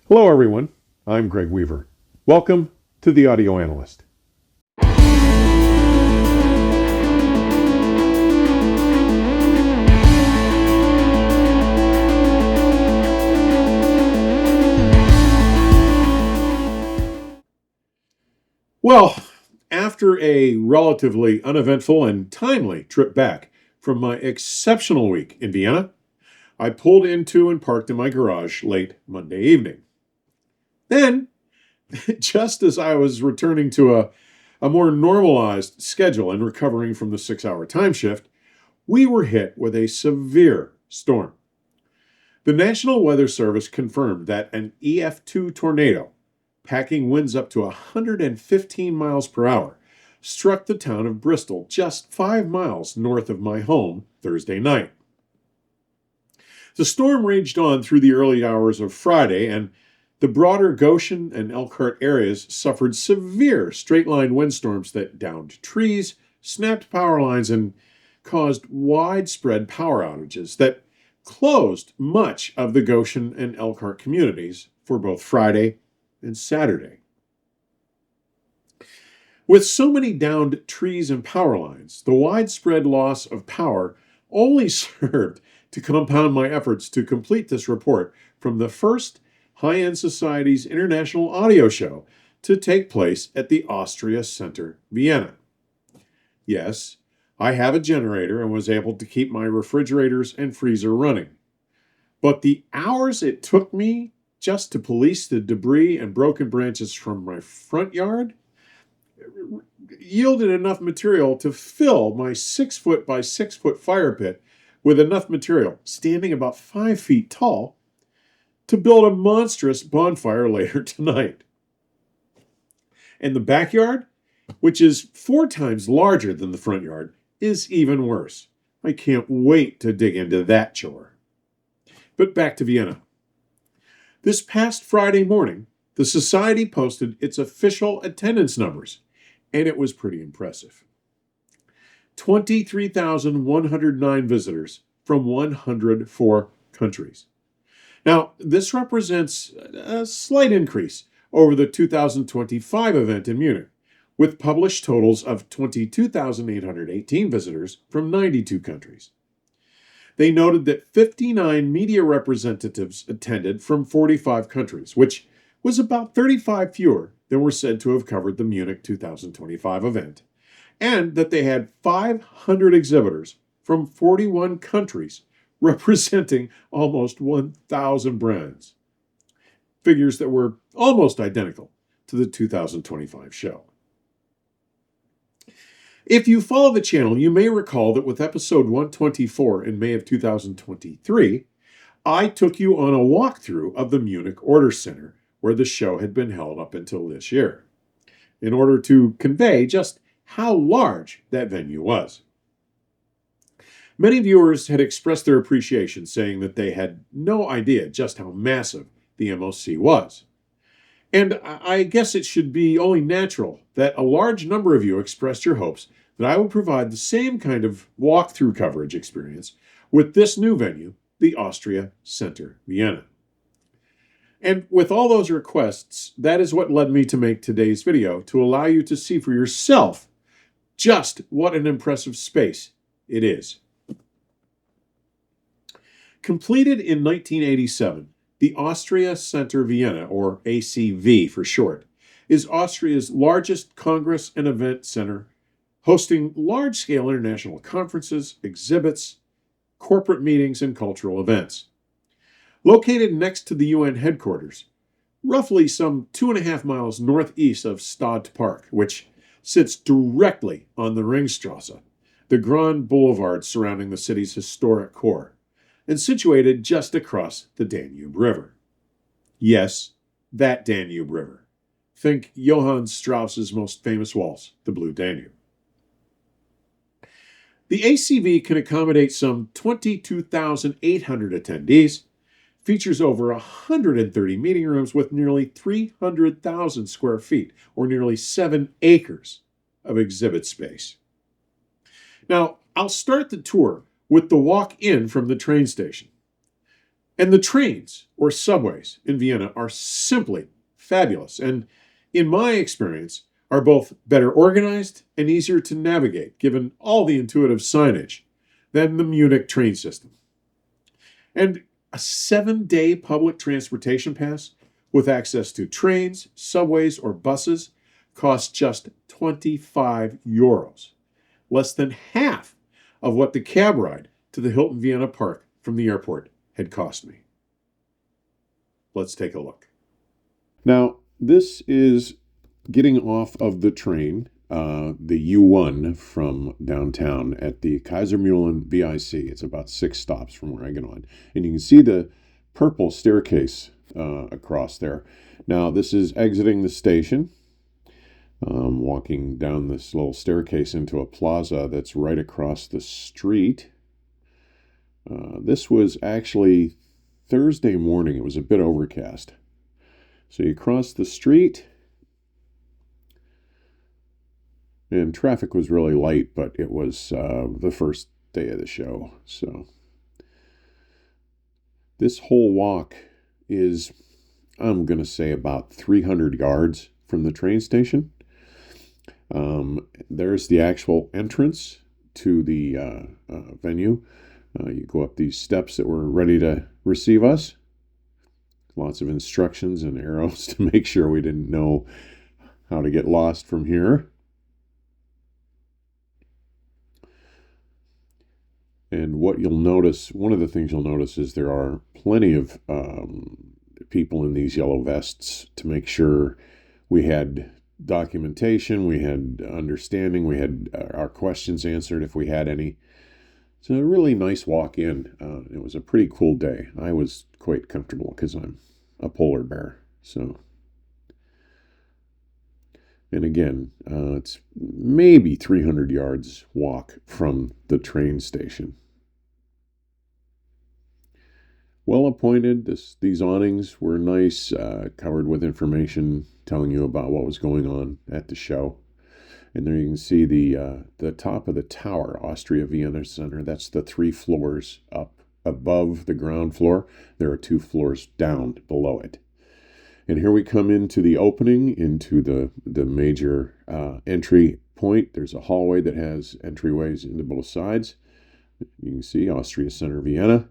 Hello everyone, I'm Greg Weaver. Welcome to the Audio Analyst. Well, after a relatively uneventful and timely trip back from my exceptional week in Vienna, I pulled into and parked in my garage late Monday evening. Then, just as I was returning to a more normalized schedule and recovering from the 6-hour time shift, we were hit with a severe storm. The National Weather Service confirmed that an EF2 tornado, packing winds up to 115 miles per hour, struck the town of Bristol just 5 miles north of my home Thursday night. The storm raged on through the early hours of Friday, and the broader Goshen and Elkhart areas suffered severe straight-line windstorms that downed trees, snapped power lines, and caused widespread power outages that closed much of the Goshen and Elkhart communities for both Friday and Saturday. With so many downed trees and power lines, the widespread loss of power only served to compound my efforts to complete this report from the first High-End Society's International Audio Show to take place at the Austria Center Vienna. Yes, I have a generator and was able to keep my refrigerators and freezer running. But the hours it took me just to police the debris and broken branches from my front yard yielded enough material to fill my 6-foot by 6-foot fire pit with enough material, standing about 5 feet tall, to build a monstrous bonfire later tonight. And the backyard, which is 4 times larger than the front yard, is even worse. I can't wait to dig into that chore. But back to Vienna. This past Friday morning, the Society posted its official attendance numbers, and it was pretty impressive. 23,109 visitors from 104 countries. Now, this represents a slight increase over the 2025 event in Munich, with published totals of 22,818 visitors from 92 countries. They noted that 59 media representatives attended from 45 countries, which was about 35 fewer than were said to have covered the Munich 2025 event, and that they had 500 exhibitors from 41 countries representing almost 1,000 brands. Figures that were almost identical to the 2025 show. If you follow the channel, you may recall that with episode 124 in May of 2023, I took you on a walkthrough of the Munich Order Center, where the show had been held up until this year, in order to convey just how large that venue was. Many viewers had expressed their appreciation, saying that they had no idea just how massive the MOC was. And I guess it should be only natural that a large number of you expressed your hopes that I would provide the same kind of walkthrough coverage experience with this new venue, the Austria Center Vienna. And with all those requests, that is what led me to make today's video, to allow you to see for yourself just what an impressive space it is. Completed in 1987, the Austria Center Vienna, or ACV for short, is Austria's largest congress and event center, hosting large-scale international conferences, exhibits, corporate meetings, and cultural events. Located next to the UN headquarters, roughly some 2.5 miles northeast of Stade Park, which sits directly on the Ringstrasse, the Grand Boulevard surrounding the city's historic core, and situated just across the Danube River. Yes, that Danube River. Think Johann Strauss's most famous waltz, the Blue Danube. The ACV can accommodate some 22,800 attendees, features over 130 meeting rooms with nearly 300,000 square feet, or nearly 7 acres of exhibit space. Now, I'll start the tour with the walk-in from the train station. And the trains or subways in Vienna are simply fabulous, and in my experience, are both better organized and easier to navigate, given all the intuitive signage, than the Munich train system. And a 7-day public transportation pass with access to trains, subways, or buses costs just 25 euros, less than half of what the cab ride to the Hilton Vienna Park from the airport had cost me. Let's take a look. Now, this is getting off of the train, the U1 from downtown at the Kaisermühlen BIC. It's about 6 stops from where I get on. And you can see the purple staircase across there. Now, this is exiting the station, walking down this little staircase into a plaza that's right across the street. This was actually Thursday morning. It was a bit overcast. So you cross the street, and traffic was really light, but it was the first day of the show. So this whole walk is, I'm going to say, about 300 yards from the train station. There's the actual entrance to the venue. You go up these steps that were ready to receive us. Lots of instructions and arrows to make sure we didn't know how to get lost from here. And what you'll notice, one of the things you'll notice is there are plenty of people in these yellow vests to make sure we had documentation, we had understanding, we had our questions answered if we had any. It's a really nice walk in. It was a pretty cool day. I was quite comfortable because I'm a polar bear. So, and again, it's maybe 300 yards walk from the train station. Well appointed. These awnings were nice, covered with information telling you about what was going on at the show. And there you can see the top of the tower, Austria Vienna Center. That's the 3 floors up above the ground floor. There are 2 floors down below it. And here we come into the opening, into the major entry point. There's a hallway that has entryways into both sides. You can see Austria Center Vienna.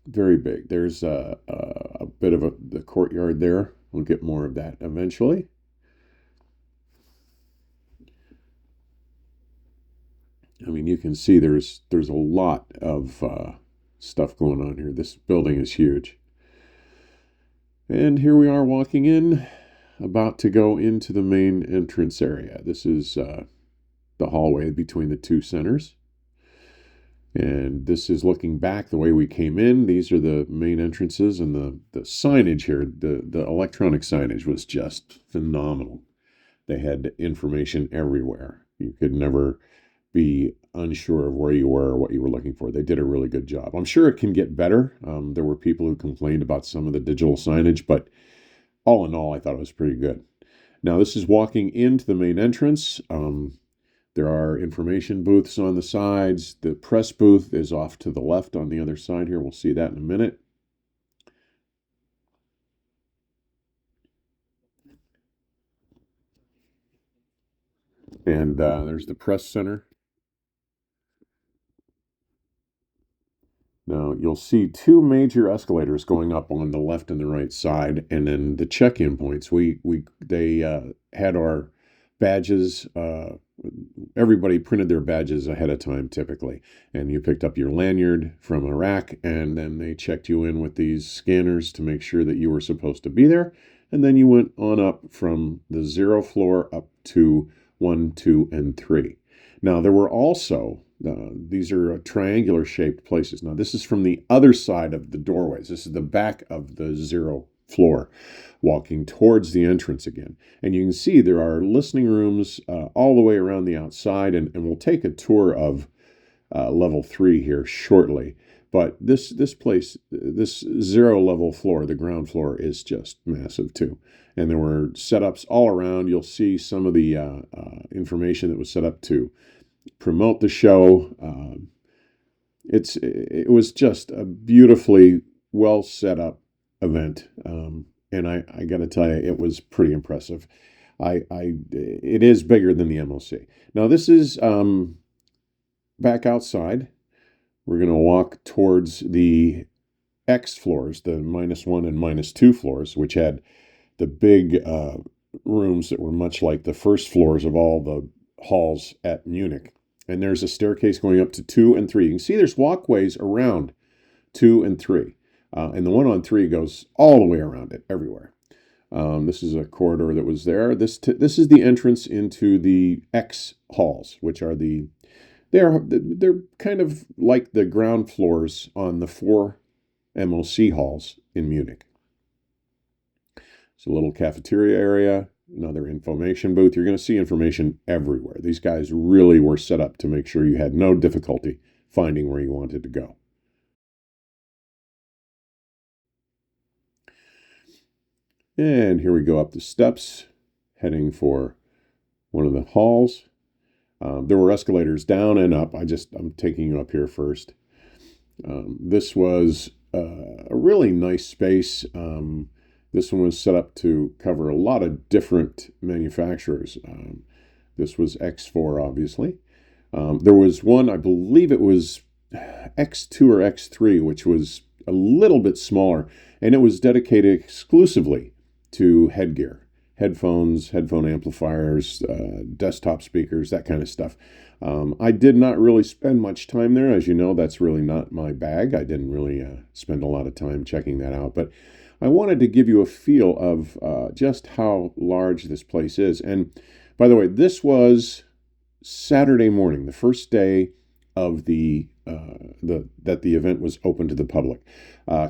Very big. There's a bit of the courtyard there. We'll get more of that eventually. I mean, you can see there's a lot of stuff going on here. This building is huge. And here we are walking in, about to go into the main entrance area. This is the hallway between the 2 centers. And this is looking back the way we came in. These are the main entrances, and the signage here, the electronic signage was just phenomenal. They had information everywhere. You could never be unsure of where you were or what you were looking for. They did a really good job. I'm sure it can get better. There were people who complained about some of the digital signage, but all in all, I thought it was pretty good. Now, this is walking into the main entrance. There are information booths on the sides. The press booth is off to the left on the other side here. We'll see that in a minute. And there's the press center. Now, you'll see 2 major escalators going up on the left and the right side, and then the check-in points. They had our badges. Everybody printed their badges ahead of time, typically, and you picked up your lanyard from a rack, and then they checked you in with these scanners to make sure that you were supposed to be there, and then you went on up from the 0 floor up to 1, 2, and 3. Now, there were also these are triangular shaped places. Now, this is from the other side of the doorways. This is the back of the 0 floor, walking towards the entrance again. And you can see there are listening rooms all the way around the outside, and we'll take a tour of level 3 here shortly. But this place, this 0 level floor, the ground floor, is just massive too. And there were setups all around. You'll see some of the information that was set up to promote the show. it was just a beautifully well set up event, and I got to tell you, it was pretty impressive. It is bigger than the MLC. Now this is back outside. We're going to walk towards the X floors, the -1 and -2 floors, which had the big rooms that were much like the first floors of all the halls at Munich. And there's a staircase going up to 2 and 3. You can see there's walkways around 2 and 3. And the one on 3 goes all the way around it, everywhere. This is a corridor that was there. This is the entrance into the X halls, which are they're kind of like the ground floors on the 4 MOC halls in Munich. It's a little cafeteria area, another information booth. You're going to see information everywhere. These guys really were set up to make sure you had no difficulty finding where you wanted to go. And here we go up the steps, heading for one of the halls. There were escalators down and up. I'm taking you up here first. This was a really nice space. This one was set up to cover a lot of different manufacturers. This was X4, obviously. There was one, I believe it was X2 or X3, which was a little bit smaller, and it was dedicated exclusively to headgear, headphones, headphone amplifiers, desktop speakers, that kind of stuff. I did not really spend much time there. As you know, that's really not my bag. I didn't really spend a lot of time checking that out, but I wanted to give you a feel of just how large this place is. And by the way, this was Saturday morning, the first day of that the event was open to the public.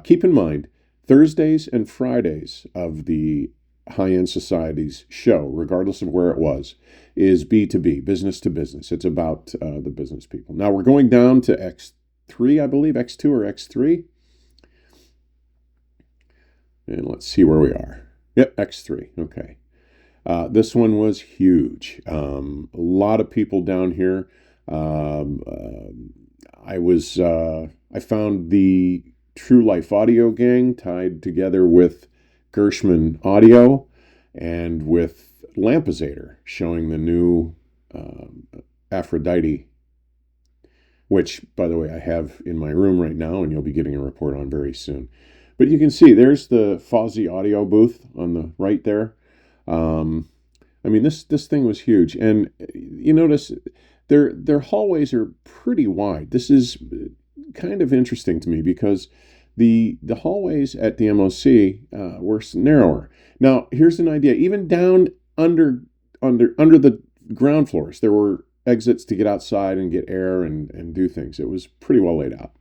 Keep in mind, Thursdays and Fridays of the High-End Society's show, regardless of where it was, is B2B, business to business. It's about the business people. Now we're going down to X3, I believe, X2 or X3. And let's see where we are. Yep, X3. Okay. This one was huge. A lot of people down here. I found the True Life Audio gang tied together with Gershman Audio and with Lampezator, showing the new Aphrodite, which, by the way, I have in my room right now, and you'll be getting a report on very soon. But you can see there's the Fozzy audio booth on the right there. I mean, this thing was huge, and you notice their hallways are pretty wide. This is kind of interesting to me because the hallways at the MOC were narrower. Now, here's an idea: even down under the ground floors, there were exits to get outside and get air and do things. It was pretty well laid out.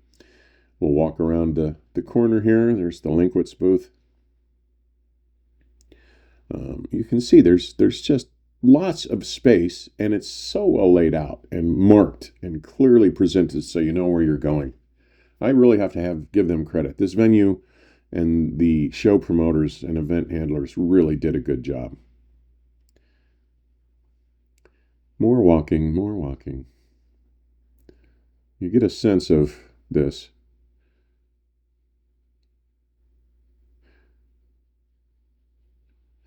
We'll walk around the corner here. There's the Linkwitz booth. You can see there's just lots of space, and it's so well laid out and marked and clearly presented so you know where you're going. I really have to give them credit. This venue and the show promoters and event handlers really did a good job. More walking, more walking. You get a sense of this.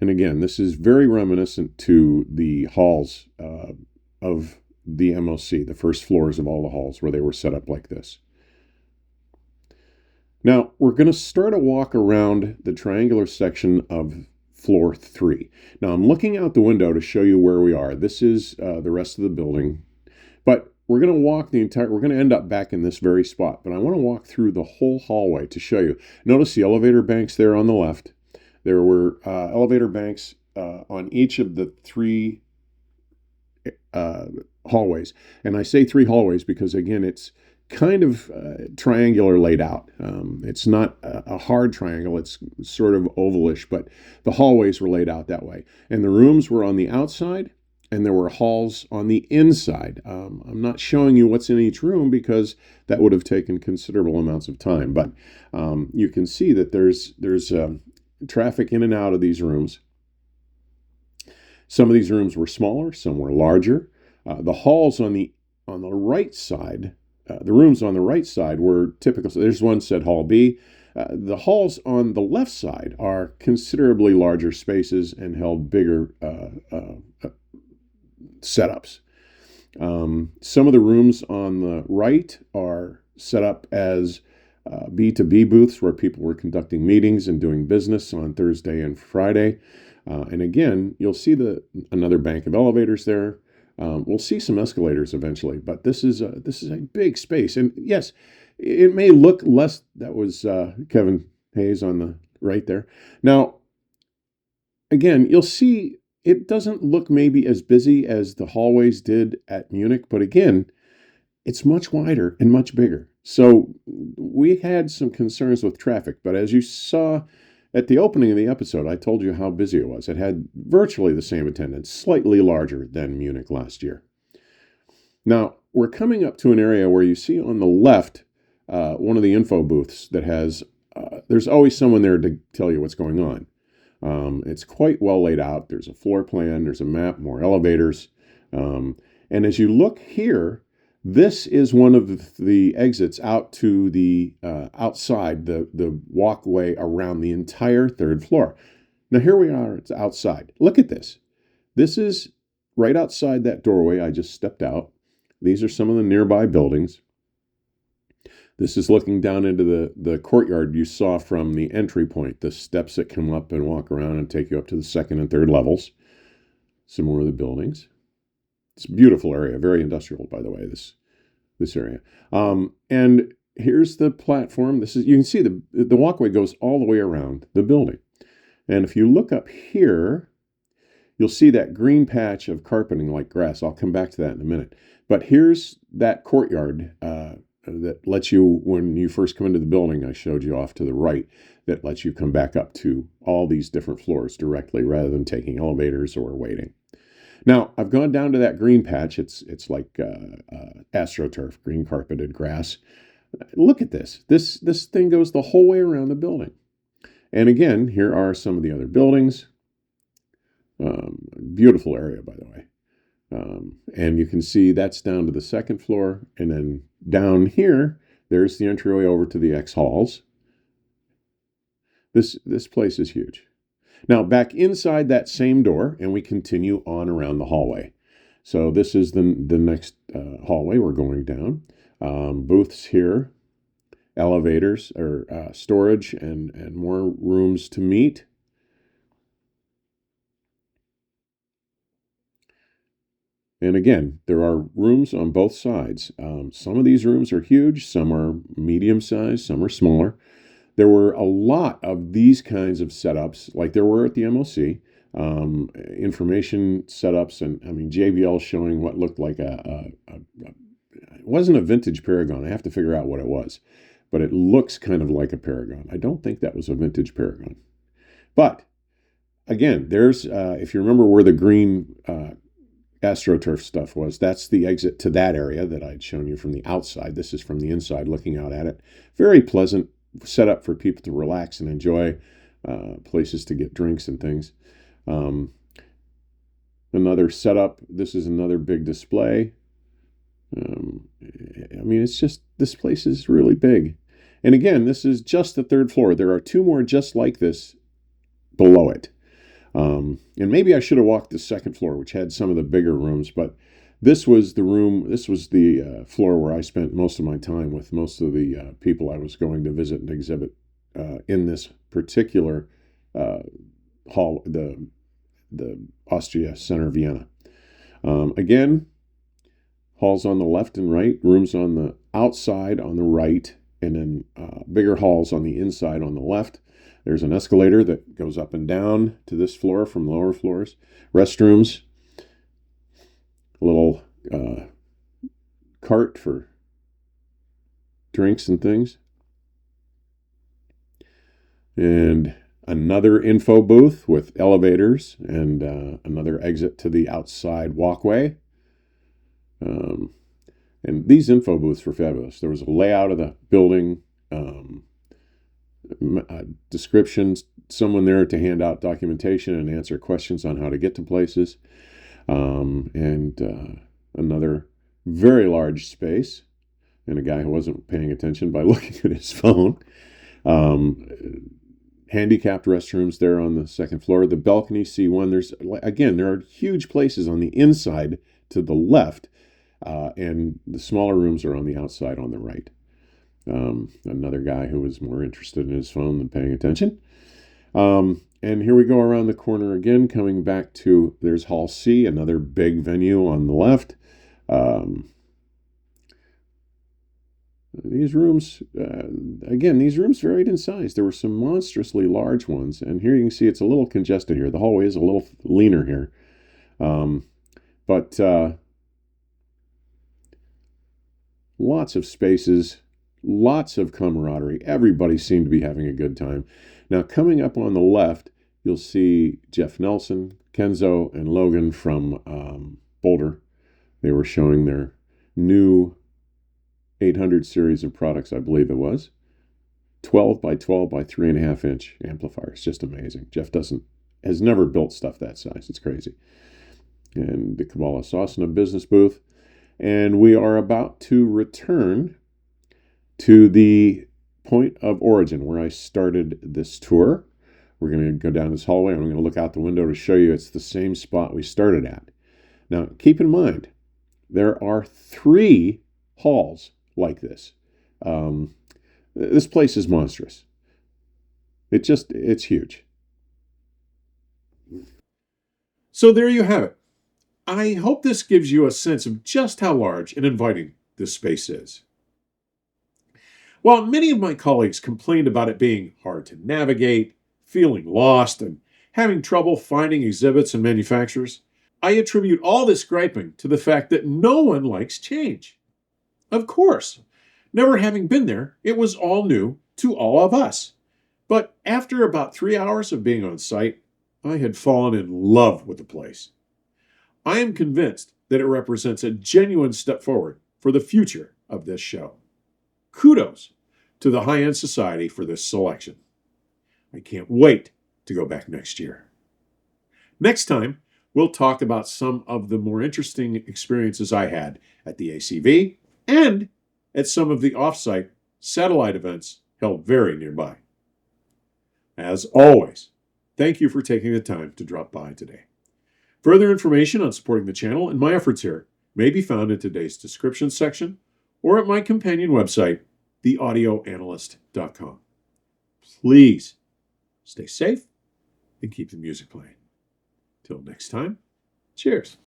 And again, this is very reminiscent to the halls of the MOC, the first floors of all the halls where they were set up like this. Now, we're going to start a walk around the triangular section of floor 3. Now, I'm looking out the window to show you where we are. This is the rest of the building. But we're going to walk we're going to end up back in this very spot. But I want to walk through the whole hallway to show you. Notice the elevator banks there on the left. There were elevator banks on each of the 3 hallways. And I say 3 hallways because, again, it's kind of triangular laid out. It's not a hard triangle. It's sort of ovalish, but the hallways were laid out that way. And the rooms were on the outside, and there were halls on the inside. I'm not showing you what's in each room because that would have taken considerable amounts of time. But you can see that there's traffic in and out of these rooms. Some of these rooms were smaller, some were larger. The halls on the right side the rooms on the right side were typical. So there's one said Hall B. The halls on the left side are considerably larger spaces and held bigger setups. Some of the rooms on the right are set up as B2B booths where people were conducting meetings and doing business on Thursday and Friday. And again, you'll see another bank of elevators there. We'll see some escalators eventually, but this is a big space. And yes, it may look less. That was Kevin Hayes on the right there. Now, again, you'll see it doesn't look maybe as busy as the hallways did at Munich, but again, it's much wider and much bigger. So we had some concerns with traffic, but as you saw at the opening of the episode, I told you how busy it was. It had virtually the same attendance, slightly larger than Munich last year. Now, we're coming up to an area where you see on the left one of the info booths that has, there's always someone there to tell you what's going on. It's quite well laid out. There's a floor plan, there's a map, more elevators. And as you look here, this is one of the exits out to the outside, the walkway around the entire third floor. Now here we are, it's outside. Look at this. This is right outside that doorway I just stepped out. These are some of the nearby buildings. This is looking down into the courtyard you saw from the entry point, the steps that come up and walk around and take you up to the second and third levels. Some more of the buildings. It's a beautiful area, very industrial, by the way, this area. And here's the platform. You can see the walkway goes all the way around the building. And if you look up here, you'll see that green patch of carpeting like grass. I'll come back to that in a minute. But here's that courtyard that lets you, when you first come into the building, I showed you off to the right, that lets you come back up to all these different floors directly rather than taking elevators or waiting. Now, I've gone down to that green patch. It's like AstroTurf, green carpeted grass. Look at this. This thing goes the whole way around the building. And again, here are some of the other buildings. Beautiful area, by the way. And you can see that's down to the second floor. And then down here, there's the entryway over to the X halls. This place is huge. Now, back inside that same door, and we continue on around the hallway. So this is the next hallway we're going down. Booths here, elevators, or storage, and more rooms to meet. And again, there are rooms on both sides. Some of these rooms are huge, some are medium-sized, some are smaller. There were a lot of these kinds of setups, like there were at the MOC, information setups, and I mean JBL showing what looked like it wasn't a vintage Paragon. I have to figure out what it was, but it looks kind of like a Paragon. I don't think that was a vintage Paragon. But again, there's if you remember where the green AstroTurf stuff was, that's the exit to that area that I'd shown you from the outside. This is from the inside looking out at it. Very pleasant. Set up for people to relax and enjoy, places to get drinks and things. Another setup. This is another big display. I mean, it's just, this place is really big. And again, this is just the third floor. There are two more just like this below it. And maybe I should have walked the second floor, which had some of the bigger rooms, but this was the room, this was the floor where I spent most of my time with most of the people I was going to visit and exhibit in this particular hall, the Austria Center Vienna. Again, halls on the left and right, rooms on the outside on the right, and then bigger halls on the inside on the left. There's an escalator that goes up and down to this floor from lower floors. Restrooms. A little cart for drinks and things. And another info booth with elevators and another exit to the outside walkway. And these info booths were fabulous. There was a layout of the building, descriptions, someone there to hand out documentation and answer questions on how to get to places. And another very large space, and a guy who wasn't paying attention by looking at his phone. Handicapped restrooms there on the second floor. The balcony C1. There are huge places on the inside to the left, and the smaller rooms are on the outside on the right. Another guy who was more interested in his phone than paying attention. And here we go around the corner again, coming back to, there's Hall C, another big venue on the left. These rooms, these rooms varied in size. There were some monstrously large ones, and here you can see it's a little congested here. The hallway is a little leaner here. But lots of spaces, lots of camaraderie. Everybody seemed to be having a good time. Now, coming up on the left, you'll see Jeff Nelson, Kenzo, and Logan from Boulder. They were showing their new 800 series of products, I believe it was. 12 by 12 by 3.5 inch amplifiers. Just amazing. Jeff has never built stuff that size. It's crazy. And the Kabbalah Sasana business booth. And we are about to return to the point of origin where I started this tour. We're going to go down this hallway. I'm going to look out the window to show you it's the same spot we started at. Now, keep in mind, there are 3 halls like this. This place is monstrous. It's huge. So there you have it. I hope this gives you a sense of just how large and inviting this space is. While many of my colleagues complained about it being hard to navigate, feeling lost, and having trouble finding exhibits and manufacturers, I attribute all this griping to the fact that no one likes change. Of course, never having been there, it was all new to all of us. But after about 3 hours of being on site, I had fallen in love with the place. I am convinced that it represents a genuine step forward for the future of this show. Kudos to the High-End Society for this selection. I can't wait to go back next year. Next time, we'll talk about some of the more interesting experiences I had at the ACV and at some of the off-site satellite events held very nearby. As always, thank you for taking the time to drop by today. Further information on supporting the channel and my efforts here may be found in today's description section or at my companion website, theaudioanalyst.com. Please stay safe and keep the music playing. Till next time, cheers.